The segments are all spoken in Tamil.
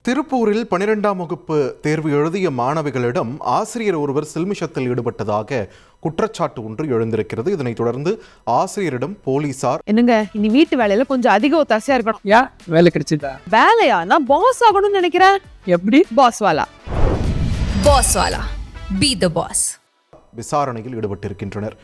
திருப்பூரில் 12ஆம் வகுப்பு தேர்வு எழுதிய மாணவிகளிடம் ஆசிரியர் ஒருவர் சில்மிஷத்தில் ஈடுபட்டதாக குற்றச்சாட்டு ஒன்று எழுந்திருக்கிறது. இதனைத் தொடர்ந்து ஆசிரியரிடம் போலீசார் என்னங்க இனி வீட்டு வேலையில கொஞ்சம் அதிக ஒத்தாசையா இருக்கணும். ஏன் வேலை கிடைச்சிட்டா? வேலையா? நான் பாஸ் ஆகணும்னு நினைக்கிறேன். எப்படி? பாஸ் வாலா. பி தி பாஸ். விசாரணையில் ஈடுபட்டிருக்கின்றனர்.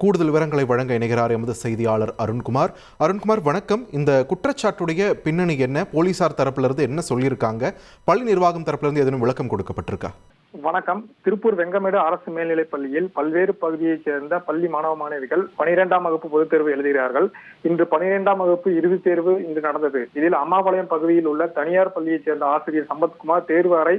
கூடுதல் விவரங்களை வழங்க இணைகிறார் எமது செய்தியாளர் அருண்குமார். அருண்குமார், வணக்கம். இந்த குற்றச்சாட்டுடைய பின்னணி என்ன? போலீசார் தரப்பிலிருந்து என்ன சொல்லியிருக்காங்க? பள்ளி நிர்வாகம் தரப்பிலிருந்து எதுவும் விளக்கம் கொடுக்கப்பட்டிருக்கா? வணக்கம். திருப்பூர் வெங்கமேடு அரசு மேல்நிலைப் பள்ளியில் பல்வேறு பகுதியைச் சேர்ந்த பள்ளி மாணவ மாணவிகள் 12ஆம் வகுப்பு பொதுத் தேர்வு எழுதுகிறார்கள். இன்று 12ஆம் வகுப்பு இறுதித் தேர்வு இன்று நடந்தது. இதில் அம்மாபாளையம் பகுதியில் உள்ள தனியார் பள்ளியைச் சேர்ந்த ஆசிரியர் சம்பத்குமார் தேர்வு அறை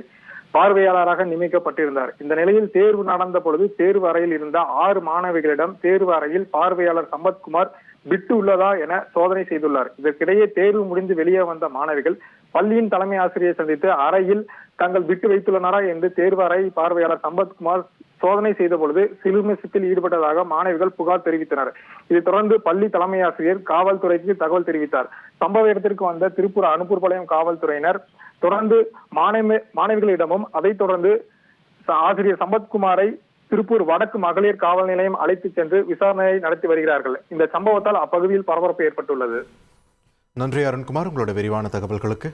பார்வையாளராக நியமிக்கப்பட்டிருந்தார். இந்த நிலையில் தேர்வு நடந்த பொழுது தேர்வு அறையில் இருந்த 6 மாணவிகளிடம் தேர்வு அறையில் பார்வையாளர் சம்பத்குமார் பிட்டு உள்ளதா என சோதனை செய்துள்ளார். இதற்கிடையே தேர்வு முடிந்து வெளியே வந்த மாணவிகள் பள்ளியின் தலைமை ஆசிரியை சந்தித்து அறையில் தங்கள் பிட்டு வைத்துள்ளனரா என்று தேர்வு அறை பார்வையாளர் சம்பத்குமார் சோதனை செய்த பொழுது சிலுமிஷத்தில் ஈடுபட்டதாக மாணவிகள் புகார் தெரிவித்தனர். இதைத் தொடர்ந்து பள்ளி தலைமை ஆசிரியர் காவல்துறைக்கு தகவல் தெரிவித்தார். சம்பவ இடத்திற்கு வந்த திருப்பூர் அனுப்பூர்பாளையம் காவல்துறையினர் தொடர்ந்து மாணவிகளிடமும் அதைத் தொடர்ந்து ஆசிரியர் சம்பத்குமாரை திருப்பூர் வடக்கு மகளிர் காவல் நிலையம் அழைத்து சென்று விசாரணையை நடத்தி வருகிறார்கள். இந்த சம்பவத்தால் அப்பகுதியில் பரபரப்பு ஏற்பட்டுள்ளது. நன்றி அருண்குமார், உங்களோட விரிவான தகவல்களுக்கு.